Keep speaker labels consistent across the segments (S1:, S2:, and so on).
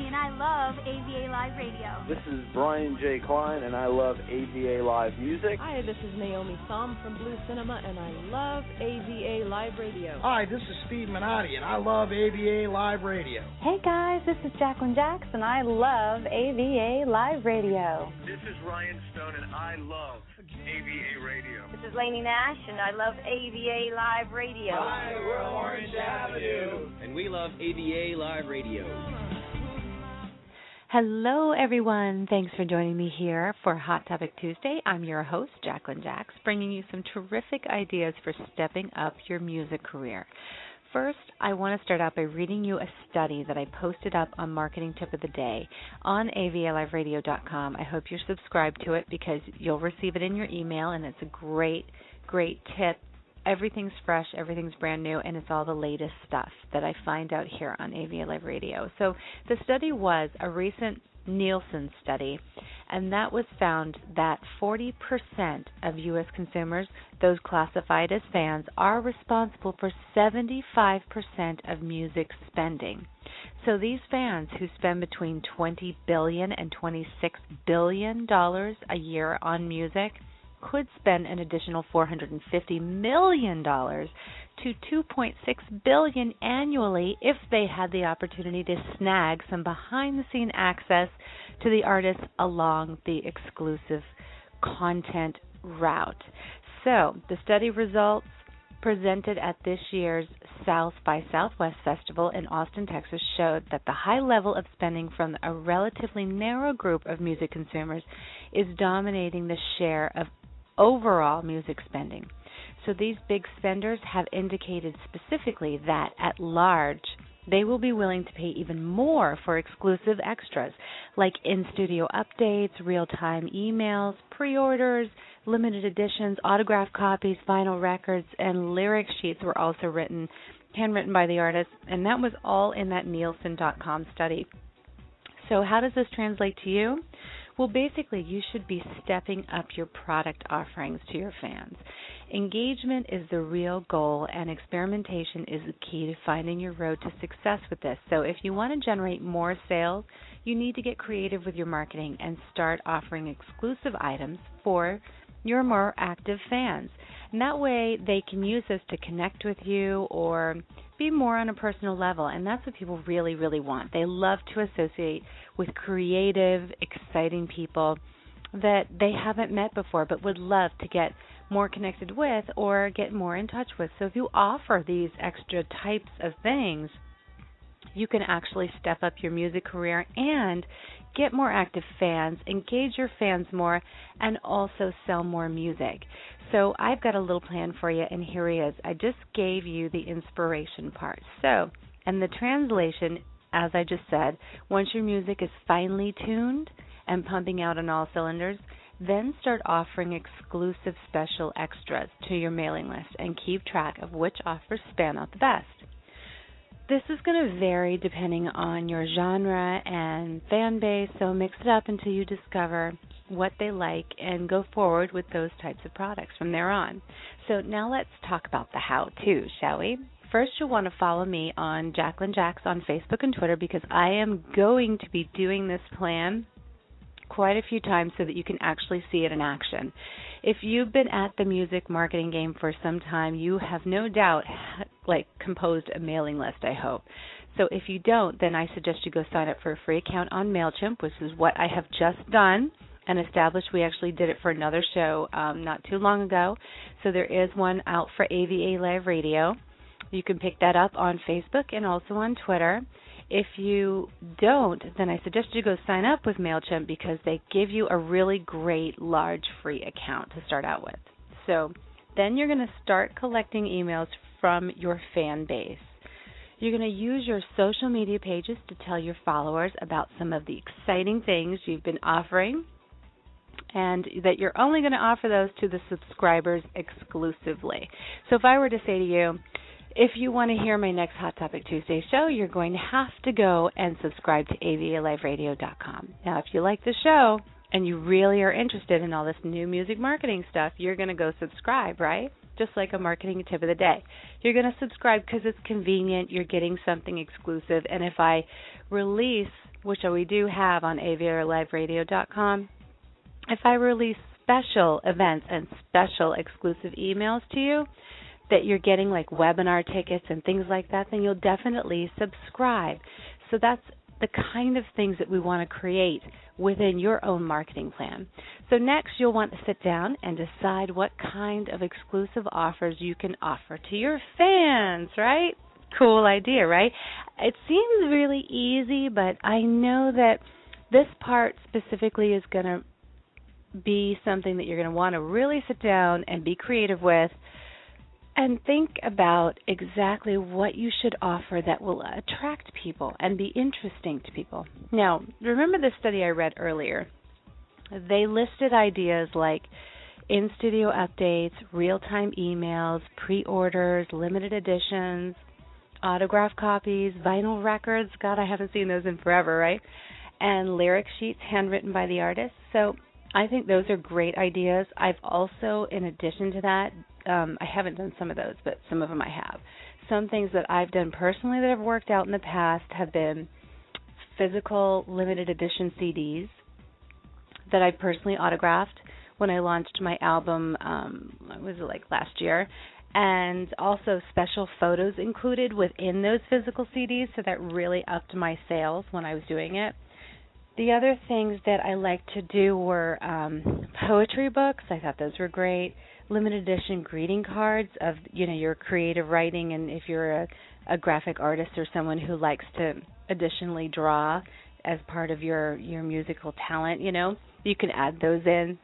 S1: Nancy, and I love AVA Live Radio.
S2: This is Brian J. Klein, and I love AVA Live music.
S3: Hi, this is Naomi Thumb from Blue Cinema, and I love AVA Live Radio.
S4: Hi, this is Steve Minotti, and I love AVA Live Radio.
S5: Hey guys, this is Jacqueline Jax, and I love AVA Live Radio.
S6: This is Ryan Stone, and I love AVA Radio.
S7: This is Lainey Nash, and I love AVA Live Radio.
S8: Hi, we're Orange Avenue, and we love AVA Live Radio.
S9: Hello, everyone. Thanks for joining me here for Hot Topic Tuesday. I'm your host, Jacqueline Jax, bringing you some terrific ideas for stepping up your music career. First, I want to start out by reading you a study that I posted up on Marketing Tip of the Day on avaliveradio.com. I hope you're subscribed to it because you'll receive it in your email, and it's a great, great tip. Everything's fresh, everything's brand new, and it's all the latest stuff that I find out here on AVA Live Radio. So the study was a recent Nielsen study, and that was found that 40% of U.S. consumers, those classified as fans, are responsible for 75% of music spending. So these fans who spend between $20 billion and $26 billion a year on music could spend an additional $450 million to $2.6 billion annually if they had the opportunity to snag some behind-the-scene access to the artists along the exclusive content route. So the study results presented at this year's South by Southwest Festival in Austin, Texas, showed that the high level of spending from a relatively narrow group of music consumers is dominating the share of overall music spending. So these big spenders have indicated specifically that at large they will be willing to pay even more for exclusive extras like in-studio updates, real-time emails, pre-orders, limited editions, autographed copies, vinyl records, and lyric sheets were also handwritten by the artists, and that was all in that Nielsen.com study. So how does this translate to you? Well, basically, you should be stepping up your product offerings to your fans. Engagement is the real goal, and experimentation is the key to finding your road to success with this. So if you want to generate more sales, you need to get creative with your marketing and start offering exclusive items for your more active fans. And that way they can use this to connect with you or be more on a personal level, and that's what people really, really want. They love to associate with creative, exciting people that they haven't met before but would love to get more connected with or get more in touch with. So if you offer these extra types of things, you can actually step up your music career and get more active fans, engage your fans more, and also sell more music. So I've got a little plan for you, and here he is. I just gave you the inspiration part. So, and the translation, as I just said, once your music is finely tuned and pumping out on all cylinders, then start offering exclusive special extras to your mailing list and keep track of which offers span out the best. This is going to vary depending on your genre and fan base, so mix it up until you discover what they like and go forward with those types of products from there on. So now let's talk about the how-to, shall we? First, you'll want to follow me on Jacqueline Jax on Facebook and Twitter because I am going to be doing this plan quite a few times so that you can actually see it in action. If you've been at the music marketing game for some time, you have no doubt composed a mailing list, I hope. So if you don't, then I suggest you go sign up for a free account on MailChimp, which is what I have just done and established. We actually did it for another show not too long ago. So there is one out for AVA Live Radio. You can pick that up on Facebook and also on Twitter. If you don't, then I suggest you go sign up with MailChimp because they give you a really great large free account to start out with. So then you're going to start collecting emails from your fan base. You're going to use your social media pages to tell your followers about some of the exciting things you've been offering and that you're only going to offer those to the subscribers exclusively. So if I were to say to you, if you want to hear my next Hot Topic Tuesday show, you're going to have to go and subscribe to avaliveradio.com. Now, if you like the show and you really are interested in all this new music marketing stuff, you're going to go subscribe, right? Just like a marketing tip of the day. You're going to subscribe because it's convenient. You're getting something exclusive. And if I release which we do have on avialiveradio.com, if I release special events and special exclusive emails to you that you're getting like webinar tickets and things like that, then you'll definitely subscribe. So that's the kind of things that we want to create within your own marketing plan. So next you'll want to sit down and decide what kind of exclusive offers you can offer to your fans, right? Cool idea, right? It seems really easy, but I know that this part specifically is going to be something that you're going to want to really sit down and be creative with and think about exactly what you should offer that will attract people and be interesting to people. Now, remember the study I read earlier? They listed ideas like in-studio updates, real-time emails, pre-orders, limited editions, autograph copies, vinyl records. God, I haven't seen those in forever, right? And lyric sheets handwritten by the artist. So I think those are great ideas. I've also, in addition to that, I haven't done some of those, but some of them I have. Some things that I've done personally that have worked out in the past have been physical limited edition CDs that I personally autographed when I launched my album, was it like last year? And also special photos included within those physical CDs, so that really upped my sales when I was doing it. The other things that I like to do were poetry books. I thought those were great. Limited edition greeting cards of, your creative writing, and if you're a graphic artist or someone who likes to additionally draw as part of your musical talent, you can add those in.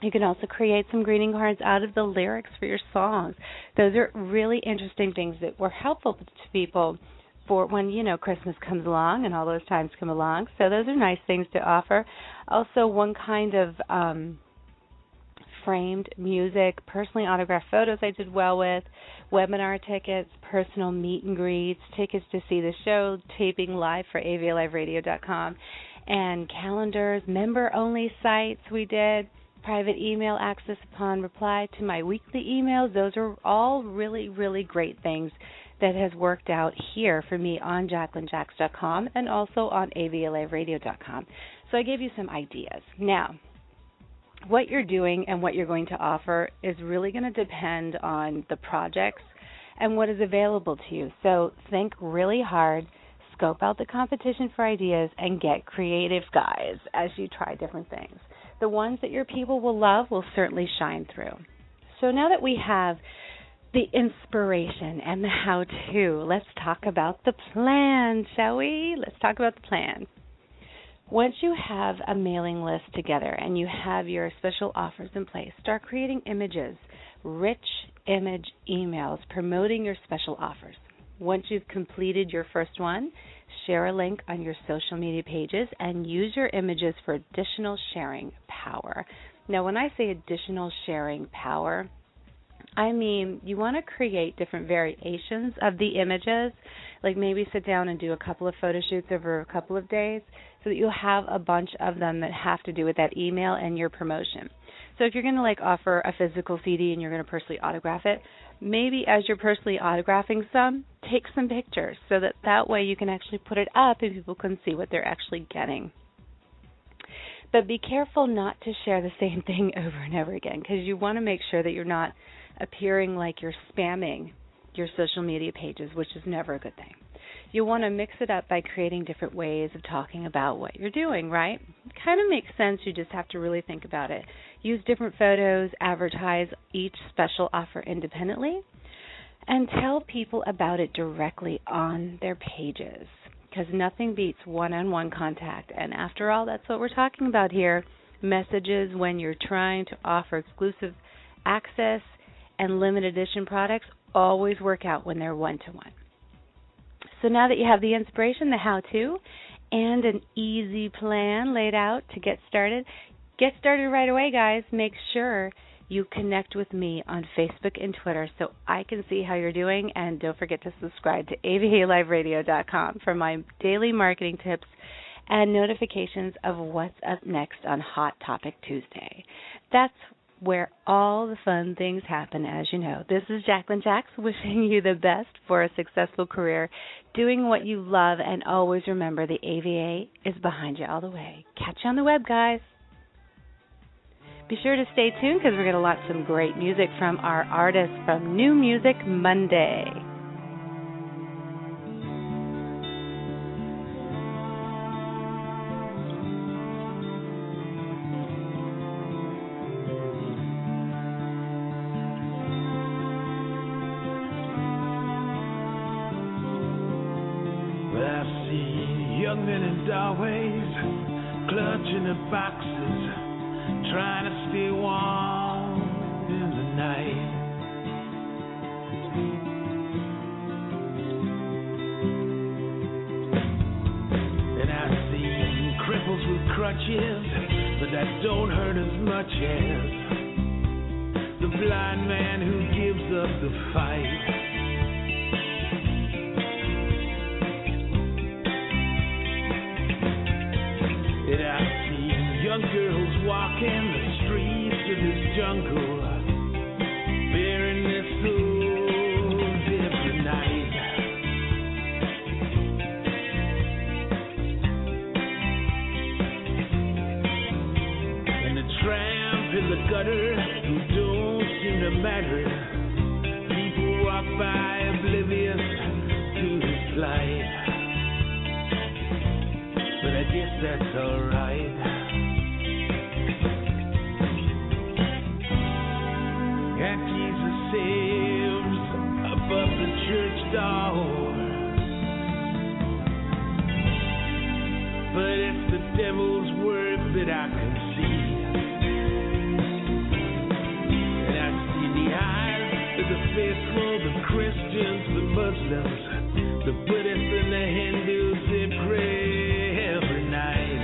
S9: You can also create some greeting cards out of the lyrics for your songs. Those are really interesting things that were helpful to people for when, Christmas comes along and all those times come along. So those are nice things to offer. Also, one kind of framed music, personally autographed photos I did well with, webinar tickets, personal meet and greets, tickets to see the show, taping live for avialiveradio.com, and calendars, member-only sites we did, private email access upon reply to my weekly emails. Those are all really, really great things that has worked out here for me on JacquelineJax.com and also on avialiveradio.com. So I gave you some ideas. Now, what you're doing and what you're going to offer is really going to depend on the projects and what is available to you. So think really hard, scope out the competition for ideas, and get creative, guys, as you try different things. The ones that your people will love will certainly shine through. So now that we have the inspiration and the how-to, let's talk about the plan, shall we? Let's talk about the plan. Once you have a mailing list together and you have your special offers in place, start creating images, rich image emails promoting your special offers. Once you've completed your first one, share a link on your social media pages and use your images for additional sharing power. Now, when I say additional sharing power, I mean you want to create different variations of the images, like maybe sit down and do a couple of photo shoots over a couple of days so that you'll have a bunch of them that have to do with that email and your promotion. So if you're going to offer a physical CD and you're going to personally autograph it, maybe as you're personally autographing some, take some pictures so that way you can actually put it up and people can see what they're actually getting. But be careful not to share the same thing over and over again, because you want to make sure that you're not appearing like you're spamming your social media pages, which is never a good thing. You'll want to mix it up by creating different ways of talking about what you're doing, right? It kind of makes sense. You just have to really think about it. Use different photos, advertise each special offer independently, and tell people about it directly on their pages, because nothing beats one-on-one contact. And after all, that's what we're talking about here. Messages when you're trying to offer exclusive access and limited edition products always work out when they're one-to-one. So now that you have the inspiration, the how-to, and an easy plan laid out to get started right away, guys. Make sure you connect with me on Facebook and Twitter so I can see how you're doing. And don't forget to subscribe to avialiveradio.com for my daily marketing tips and notifications of what's up next on Hot Topic Tuesday. That's where all the fun things happen, as you know. This is Jacqueline Jax wishing you the best for a successful career, doing what you love, and always remember the AVA is behind you all the way. Catch you on the web, guys. Be sure to stay tuned because we're going to launch some great music from our artists from New Music Monday.
S10: Young men in doorways, clutching the boxes, trying to stay warm in the night. And I see cripples with crutches, but that don't hurt as much as the blind man who gives up the fight. Young girls walking the streets of this jungle, bearing their souls every night. And the tramp in the gutter who don't seem to matter, people walk by oblivious to his plight. But I guess that's alright. And Jesus saves above the church door. But it's the devil's work that I can see. And I see the eyes of the faithful, the Christians, the Muslims, the Buddhists and the Hindus, they pray every night.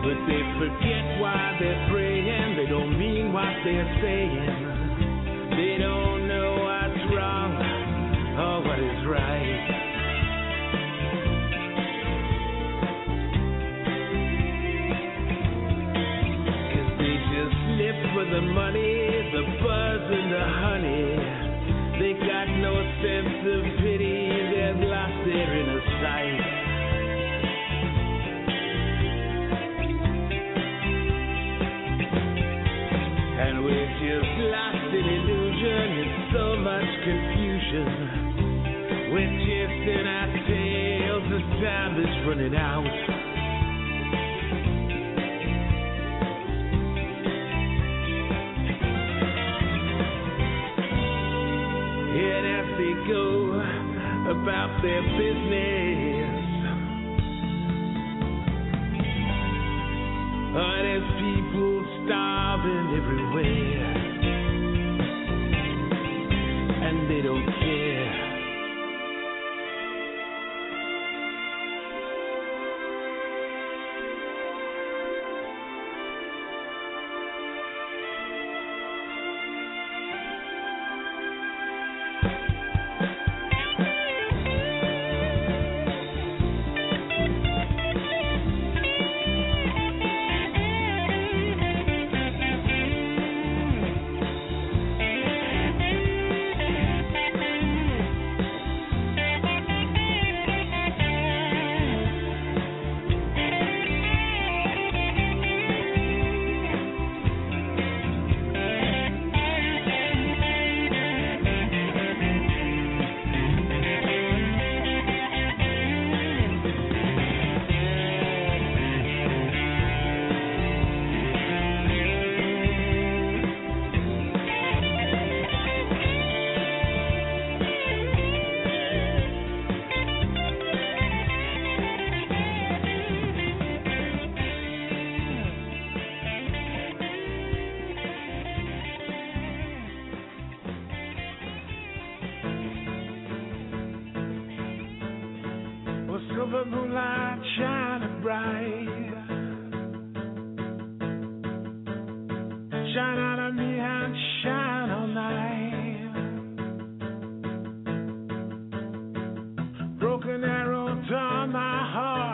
S10: But they forget why they're praying. They don't mean what they're saying. They don't know what's wrong or what is right. 'Cause they just live for the money, the buzz and the honey. They got no sense of pity. They've lost their inner sight. And we're just lost in illusion and so much confusion. We're chasing our tails as time is running out. And as they go about their business, there's people starving everywhere, and they don't care. Silver moonlight shining bright, shine out on me and shine all night. Broken arrow torn my heart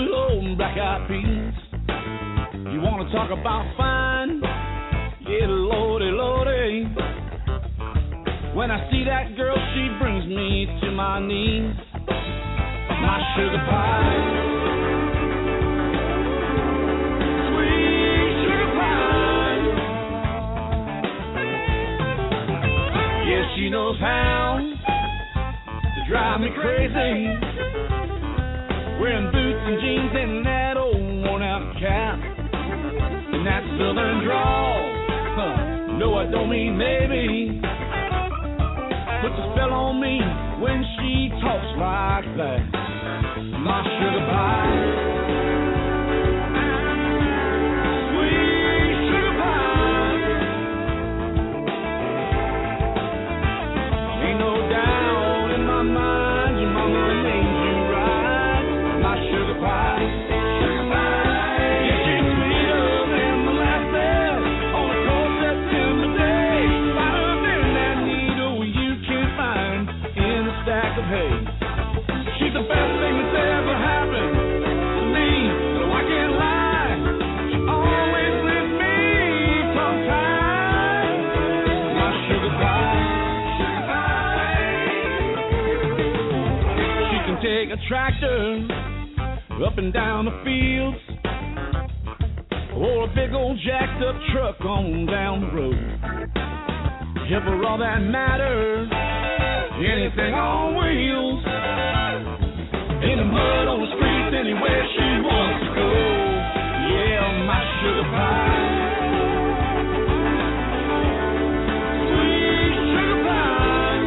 S10: good old black-eyed peas. You wanna talk about fine? Yeah, lordy, lordy. When I see that girl, she brings me to my knees. My sugar pie, sweet sugar pie. Yeah, she knows how to drive me crazy. Wearing boots and jeans and that old worn-out cap, and that southern drawl. No, I don't mean maybe. Puts a spell on me when she talks like that. My sugar pie, sweet sugar pie. Ain't no doubt in my mind your mama named you right. My sugar pie, sugar pie. Yeah, she's sweeter than molasses on a cold September day. Finer than that needle you can find in a stack of hay. She's the best thing that's ever happened to me. No, I can't lie. She always lends me some time. My sugar pie, sugar pie. She can take a tractor up and down the fields, or a big old jacked up truck on down the road. Yeah, for all that matters, anything on wheels. In the mud, on the streets, anywhere she wants to go. Yeah, my sugar pie, sweet sugar pie.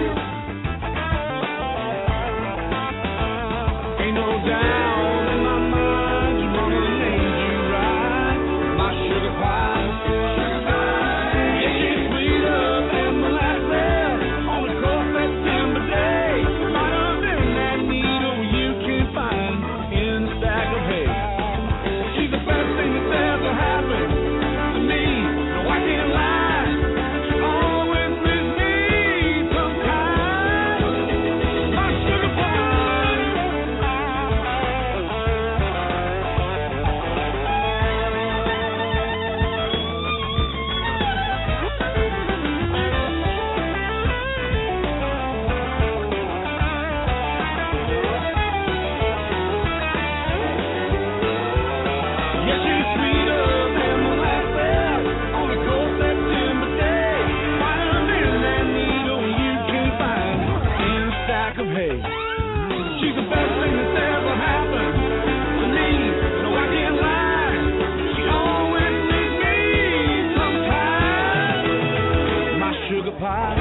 S10: Ain't no doubt in my mind your mama named you right. My sugar pie, sugar pie. Yeah, she's sweeter than molasses on a cold September day. Finer than that needle you can find in a stack of hay. She's the best thing that's ever happened to me. No, I can't lie. She always lends me some time. My sugar pie. Yeah, she's sweeter than molasses on a cold September day. Finer than that needle you can find in a stack of hay. She's the best thing that's ever happened to me. No, I can't lie. She always leaves me some time. My sugar pie.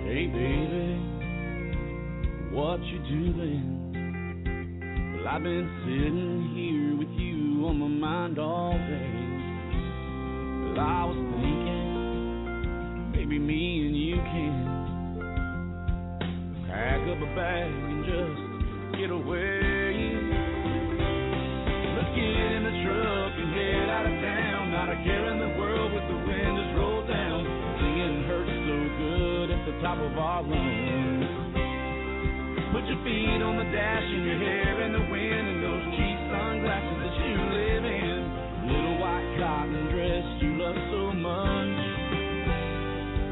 S10: Hey baby, what you doing? Well, I've been sitting here with you on my mind all day. Well, I was thinking maybe me and you can pack up a bag and just get away. Let's get in the truck and head out of town. Not a care in the world with the windows rolled down. Singing hurts so good at the top of our lungs. Put your feet on the dash and your hair in the wind and those cheap sunglasses that you live in. Little white cotton dress you love so much.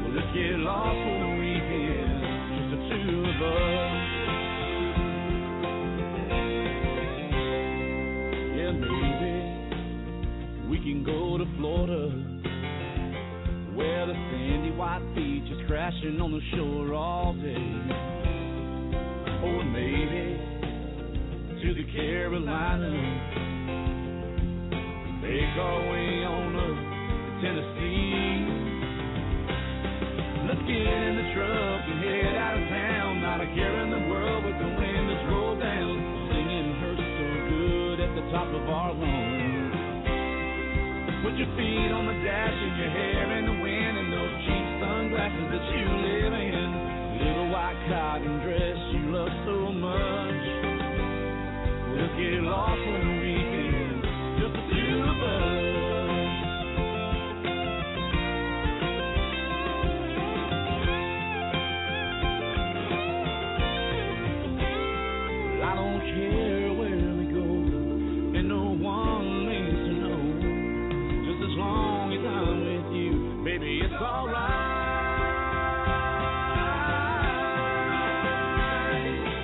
S10: Well, let's get lost for the weekend, just the two of us. Yeah, maybe we can go to Florida, where the sandy white beach is crashing on the shore all day. Or maybe to the Carolinas, make our way on up to Tennessee. Let's get in the truck and head out of town. Not a care in the world with the windows rolled down. Singing hurts so good at the top of our lungs. Put your feet on the dash and your hair in the wind and those cheap sunglasses that you live in. little white cotton dress you love so much. We'll get lost on the weekend, just the two of us. I don't care where we go, and no one needs to know. Just as long as I'm with you, baby, it's alright.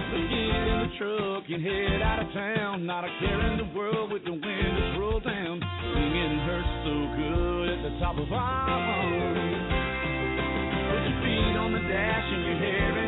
S10: Let's get in the truck and head out of town. Not a care in the world with the windows rolled down. Singing hurts so good at the top of our lungs. Put your feet on the dash and your hair in